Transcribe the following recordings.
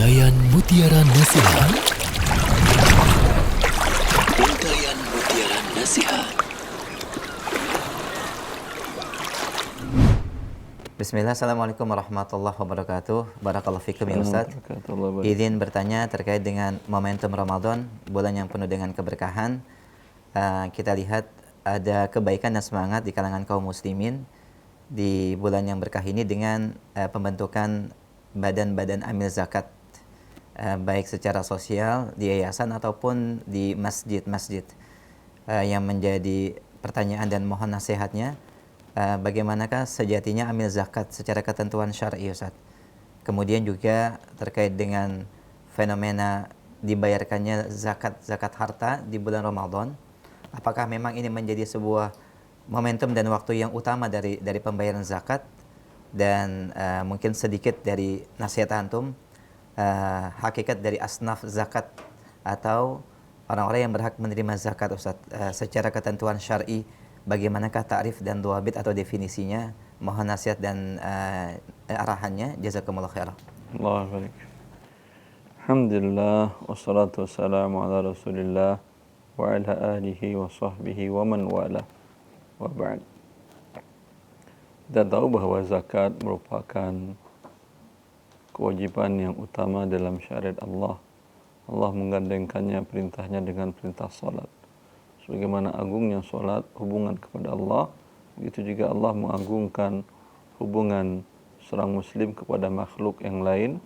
Untayan Mutiara Nasihat. Untayan Mutiara Nasihat. Bismillah, Assalamualaikum warahmatullahi wabarakatuh. Barakallahu fikum ya Ustaz. Izin bertanya terkait dengan momentum Ramadan, bulan yang penuh dengan keberkahan. Kita lihat ada kebaikan dan semangat di kalangan kaum muslimin di bulan yang berkah ini dengan pembentukan badan-badan amil zakat, baik secara sosial di yayasan ataupun di masjid-masjid. Yang menjadi pertanyaan dan mohon nasihatnya, bagaimanakah sejatinya amil zakat secara ketentuan syar'i Ustaz? Kemudian juga terkait dengan fenomena dibayarkannya zakat harta di bulan Ramadan, apakah memang ini menjadi sebuah momentum dan waktu yang utama dari pembayaran zakat? Dan mungkin sedikit dari nasihat antum, hakikat dari asnaf zakat atau orang-orang yang berhak menerima zakat Ustaz, secara ketentuan syar'i, bagaimanakah ta'rif dan duabit atau definisinya? Mohon nasihat dan arahannya. Jazakumullah khairan. Allah barik. Alhamdulillah wassalatu wassalamu ala Rasulillah wa ala alihi wa sahbihi wa man wala. Wa ba'd. Kita tahu bahwa zakat merupakan kewajiban yang utama dalam syariat Allah. Allah menggandengkannya perintahnya dengan perintah salat. Sebagaimana agungnya salat hubungan kepada Allah, begitu juga Allah mengagungkan hubungan seorang muslim kepada makhluk yang lain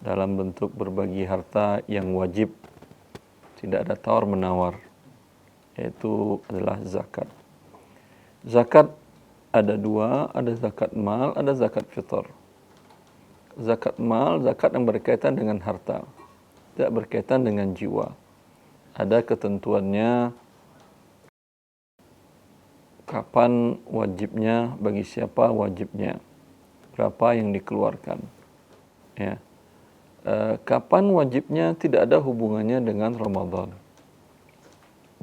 dalam bentuk berbagi harta yang wajib, tidak ada tawar-menawar, yaitu adalah zakat. Zakat ada dua, ada zakat mal, ada zakat fitrah. Zakat mal, zakat yang berkaitan dengan harta, tidak berkaitan dengan jiwa. Ada ketentuannya, kapan wajibnya, bagi siapa wajibnya, berapa yang dikeluarkan. Ya. Kapan wajibnya tidak ada hubungannya dengan Ramadan.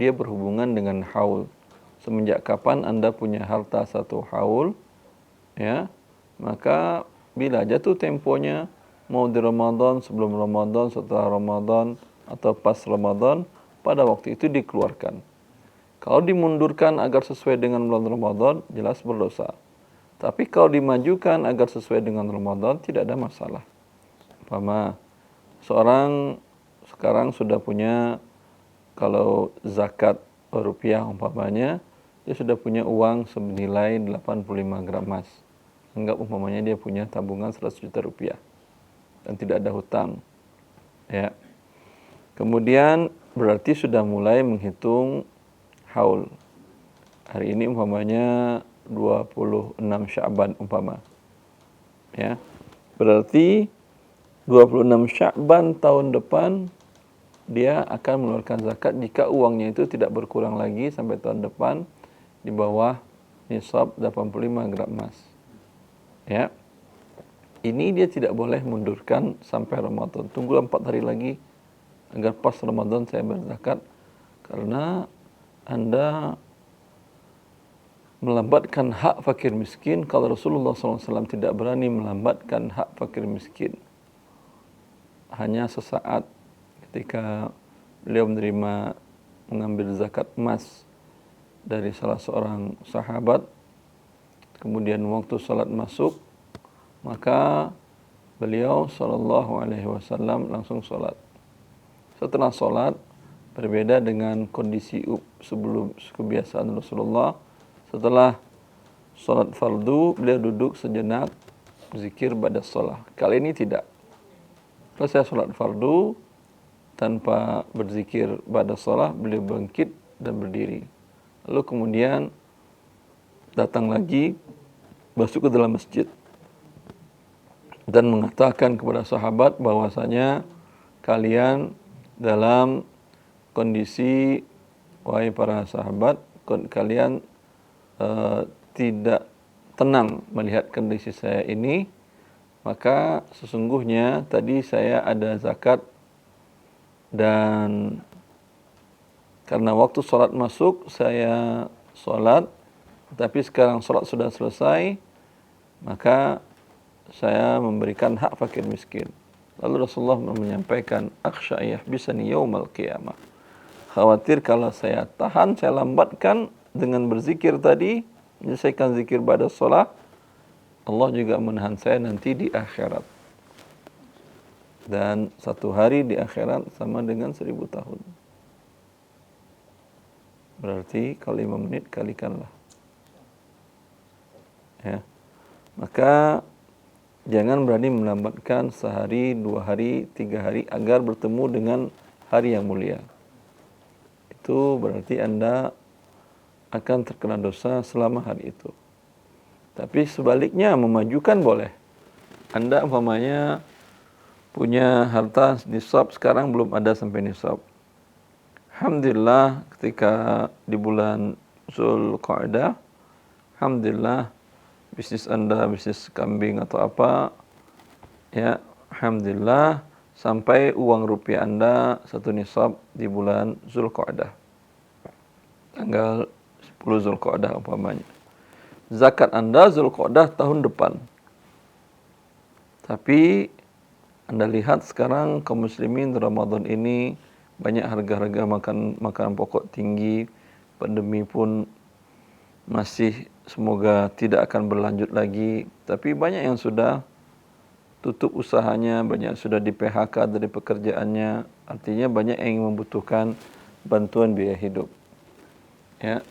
Dia berhubungan dengan haul. Semenjak kapan Anda punya harta satu haul, ya, maka bila jatuh temponya, mau di Ramadan, sebelum Ramadan, setelah Ramadan, atau pas Ramadan, pada waktu itu dikeluarkan. Kalau dimundurkan agar sesuai dengan bulan Ramadan, jelas berdosa. Tapi kalau dimajukan agar sesuai dengan Ramadan, tidak ada masalah. Umpama seorang sekarang sudah punya, kalau zakat rupiah umpamanya, dia sudah punya uang senilai 85 gram emas. Anggap umpamanya dia punya tabungan 100 juta rupiah dan tidak ada hutang. Ya. Kemudian berarti sudah mulai menghitung haul. Hari ini umpamanya 26 Sya'ban umpama. Ya. Berarti 26 Sya'ban tahun depan dia akan mengeluarkan zakat jika uangnya itu tidak berkurang lagi sampai tahun depan di bawah nisab 85 gram emas. Ya. Ini dia tidak boleh mundurkan sampai Ramadan. Tunggu 4 hari lagi agar pas Ramadan saya berzakat, karena Anda melambatkan hak fakir miskin. Kalau Rasulullah SAW tidak berani melambatkan hak fakir miskin, hanya sesaat ketika beliau mengambil zakat emas dari salah seorang sahabat, kemudian waktu salat masuk, maka beliau SAW langsung salat. Setelah salat, berbeda dengan kondisi sebelum kebiasaan Rasulullah, setelah salat fardu beliau duduk sejenak berzikir ba'da shalah. Kali ini tidak. Selesai salat fardu, tanpa berzikir ba'da shalah, beliau bangkit dan berdiri. Lalu kemudian datang lagi, masuk ke dalam masjid dan mengatakan kepada sahabat bahwasanya kalian dalam kondisi, wahai para sahabat, kalian tidak tenang melihat kondisi saya ini, maka sesungguhnya tadi saya ada zakat, dan karena waktu sholat masuk saya sholat, tapi sekarang sholat sudah selesai, maka saya memberikan hak fakir miskin. Lalu Rasulullah menyampaikan, akhsha yahbisani yaumal qiyamah. Khawatir kalau saya tahan, saya lambatkan dengan berzikir tadi, menyelesaikan zikir pada solat, Allah juga menahan saya nanti di akhirat. Dan satu hari di akhirat sama dengan 1000 tahun. Berarti kalau 5 menit kalikanlah. Ya. Maka jangan berani melambatkan sehari, 2 hari, 3 hari agar bertemu dengan hari yang mulia. Itu berarti Anda akan terkena dosa selama hari itu. Tapi sebaliknya memajukan boleh. Anda umpamanya punya harta nisab, sekarang belum ada sampai nisab. Alhamdulillah ketika di bulan Zulqa'dah, alhamdulillah bisnis Anda, bisnis kambing atau apa, ya, alhamdulillah sampai uang rupiah Anda 1 nisab di bulan Zulqa'dah. Tanggal 10 Zulqa'dah umpamanya. Zakat Anda Zulqa'dah tahun depan. Tapi Anda lihat sekarang kaum muslimin Ramadan ini banyak harga-harga makanan pokok tinggi, pandemi pun masih semoga tidak akan berlanjut lagi, tapi banyak yang sudah tutup usahanya, banyak yang sudah di PHK dari pekerjaannya, artinya banyak yang membutuhkan bantuan biaya hidup. Ya.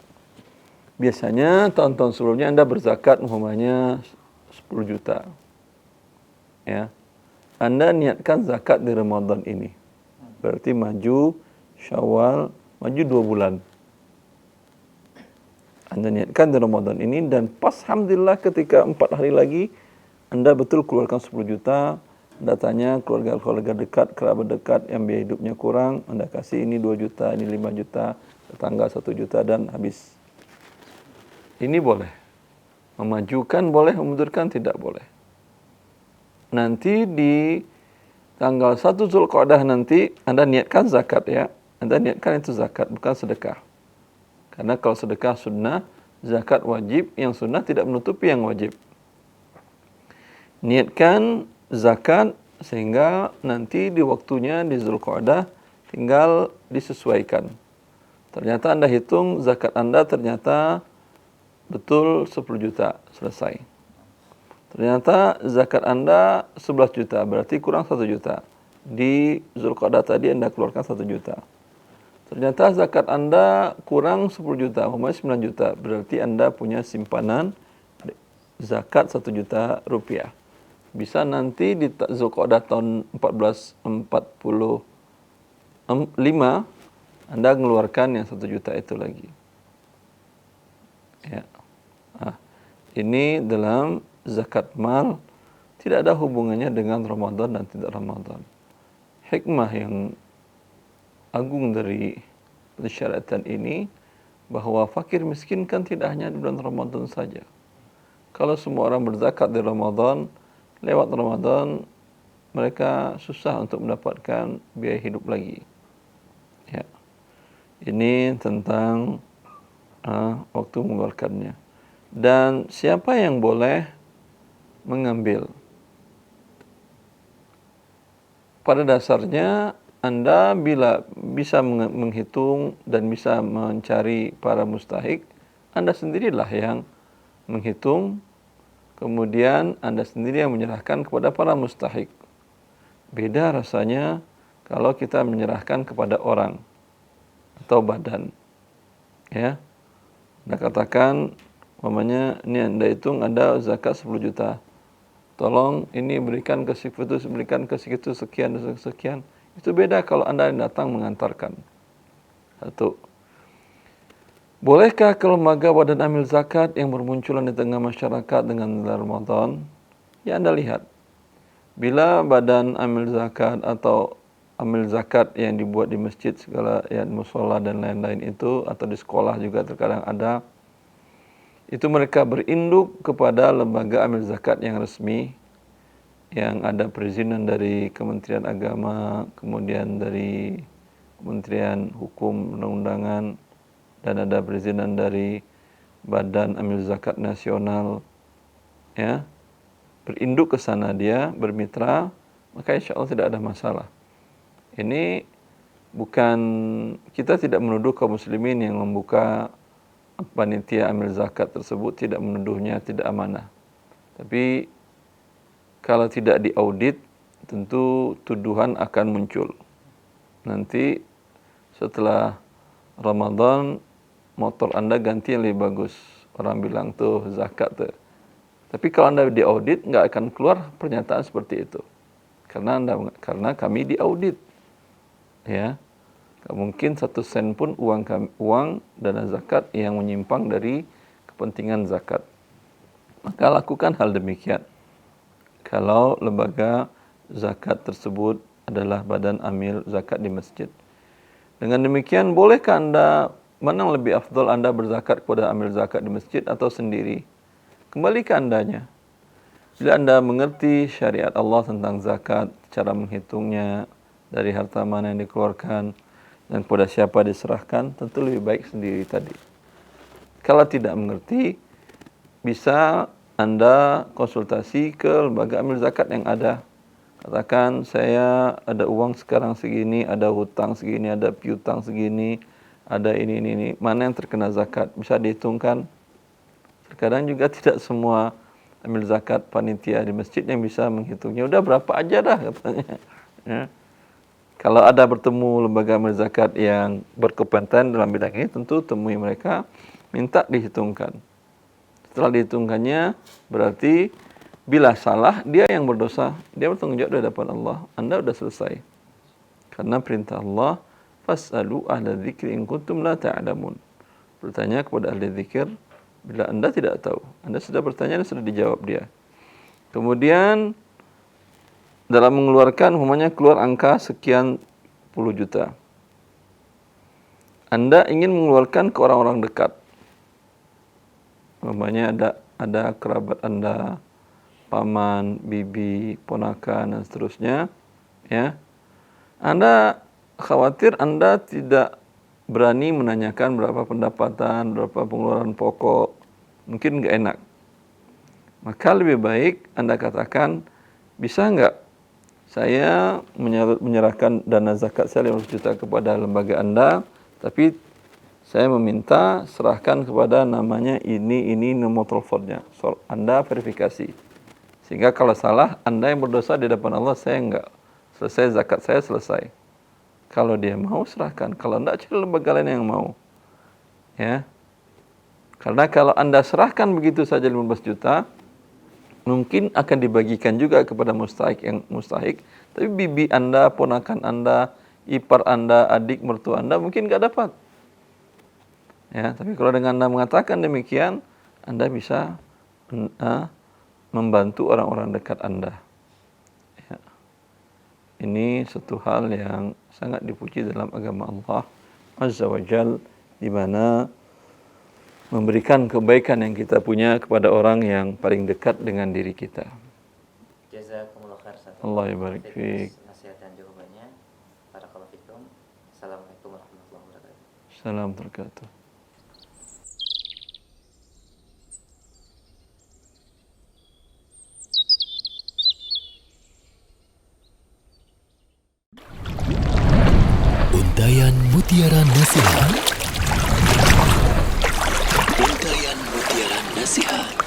Biasanya tahun-tahun sebelumnya Anda berzakat umpamanya 10 juta. Ya. Anda niatkan zakat di Ramadan ini. Berarti maju Syawal, maju 2 bulan. Anda niatkan di Ramadan ini dan pas alhamdulillah ketika 4 hari lagi Anda betul keluarkan 10 juta. Anda tanya keluarga-keluarga dekat, kerabat dekat yang biaya hidupnya kurang, Anda kasih ini 2 juta, ini 5 juta, tetangga 1 juta dan habis. Ini boleh. Memajukan boleh, memundurkan tidak boleh. Nanti di tanggal 1 Zulqa'dah nanti Anda niatkan zakat ya. Anda niatkan itu zakat, bukan sedekah. Karena kalau sedekah sunnah, zakat wajib, yang sunnah tidak menutupi yang wajib. Niatkan zakat sehingga nanti di waktunya di Zulqa'dah tinggal disesuaikan. Ternyata Anda hitung zakat Anda ternyata betul 10 juta, selesai. Ternyata zakat Anda 11 juta, berarti kurang 1 juta. Di Zulqa'dah tadi Anda keluarkan 1 juta. Ternyata zakat Anda kurang 10 juta, umpamanya 9 juta. Berarti Anda punya simpanan zakat 1 juta rupiah. Bisa nanti di Zulqa'dah tahun 1445, Anda mengeluarkan yang 1 juta itu lagi. Ya. Nah, ini dalam zakat mal tidak ada hubungannya dengan Ramadan dan tidak Ramadan. Hikmah yang agung dari persyaratan ini bahwa fakir miskin kan tidak hanya di bulan Ramadan saja. Kalau semua orang berzakat di Ramadan, lewat Ramadan mereka susah untuk mendapatkan biaya hidup lagi. Ya. Ini tentang waktu mengeluarkannya. Dan siapa yang boleh mengambil? Pada dasarnya Anda bila bisa menghitung dan bisa mencari para mustahik, Anda sendirilah yang menghitung, kemudian Anda sendiri yang menyerahkan kepada para mustahik. Beda rasanya kalau kita menyerahkan kepada orang atau badan. Ya. Anda katakan, umpamanya ini Anda hitung ada zakat 10 juta. Tolong ini berikan ke situ, berikan ke situ sekian dan sekian. Itu beda kalau Anda datang mengantarkan. Satu. Bolehkah ke lembaga badan amil zakat yang bermunculan di tengah masyarakat dengan bulan Ramadan? Ya Anda lihat. Bila badan amil zakat atau amil zakat yang dibuat di masjid segala ya musola dan lain-lain itu atau di sekolah juga terkadang ada, itu mereka berinduk kepada lembaga amil zakat yang resmi, yang ada perizinan dari Kementerian Agama, kemudian dari Kementerian Hukum Undang-Undangan, dan ada perizinan dari Badan Amil Zakat Nasional. Ya, berinduk ke sana dia, bermitra, maka insya Allah tidak ada masalah. Ini bukan, kita tidak menuduh kaum muslimin yang membuka panitia amil zakat tersebut, tidak menuduhnya tidak amanah. Tapi kalau tidak diaudit, tentu tuduhan akan muncul. Nanti setelah Ramadan, motor Anda ganti yang lebih bagus. Orang bilang tuh zakat tuh. Tapi kalau Anda diaudit, nggak akan keluar pernyataan seperti itu. Karena kami diaudit. Ya, nggak mungkin 1 sen pun uang dana zakat yang menyimpang dari kepentingan zakat. Maka lakukan hal demikian. Kalau lembaga zakat tersebut adalah badan amil zakat di masjid. Dengan demikian, bolehkah Anda, mana yang lebih afdal Anda berzakat kepada amil zakat di masjid atau sendiri? Kembali ke Andanya. Bila Anda mengerti syariat Allah tentang zakat, cara menghitungnya, dari harta mana yang dikeluarkan, dan kepada siapa diserahkan, tentu lebih baik sendiri tadi. Kalau tidak mengerti, bisa Anda konsultasi ke lembaga amil zakat yang ada. Katakan, saya ada uang sekarang segini, ada hutang segini, ada piutang segini, ada ini. Mana yang terkena zakat? Bisa dihitungkan. Terkadang juga tidak semua amil zakat panitia di masjid yang bisa menghitungnya. Udah berapa aja dah katanya. Ya. Kalau ada bertemu lembaga amil zakat yang berkompeten dalam bidang ini, tentu temui mereka, minta dihitungkan. Setelah dihitungkannya, berarti bila salah, dia yang berdosa, dia bertanggung jawab di hadapan Allah. Anda sudah selesai. Karena perintah Allah, fas'alu ahla dzikri in kuntum la ta'lamun. Bertanya kepada ahli dzikir bila Anda tidak tahu. Anda sudah bertanya dan sudah dijawab dia. Kemudian dalam mengeluarkan, umpamanya keluar angka sekian puluh juta. Anda ingin mengeluarkan ke orang-orang dekat. Umpamanya ada kerabat Anda, paman, bibi, ponakan dan seterusnya, ya. Anda khawatir Anda tidak berani menanyakan berapa pendapatan, berapa pengeluaran pokok, mungkin nggak enak. Maka lebih baik Anda katakan, bisa nggak saya menyerahkan dana zakat saya 500 juta kepada lembaga Anda, tapi saya meminta serahkan kepada namanya ini nomor teleponnya. So, Anda verifikasi. Sehingga kalau salah, Anda yang berdosa di hadapan Allah, saya enggak. Selesai zakat saya selesai. Kalau dia mau, serahkan. Kalau enggak, cari lembaga lain yang mau. Ya. Karena kalau Anda serahkan begitu saja 15 juta, mungkin akan dibagikan juga kepada mustahik yang mustahik. Tapi bibi Anda, ponakan Anda, ipar Anda, adik mertua Anda mungkin enggak dapat. Ya, tapi kalau dengan Anda mengatakan demikian, Anda bisa membantu orang-orang dekat Anda. Ya. Ini satu hal yang sangat dipuji dalam agama Allah Azza wa Jal, di mana memberikan kebaikan yang kita punya kepada orang yang paling dekat dengan diri kita. Jazakumullah khair. Allah yabarik fiik. Nasihat dan jawabannya. Barakallahu fikum. Assalamualaikum warahmatullahi wabarakatuh. Salam terkatuh. Untayan Mutiara Nasihat. Untayan Mutiara Nasihat.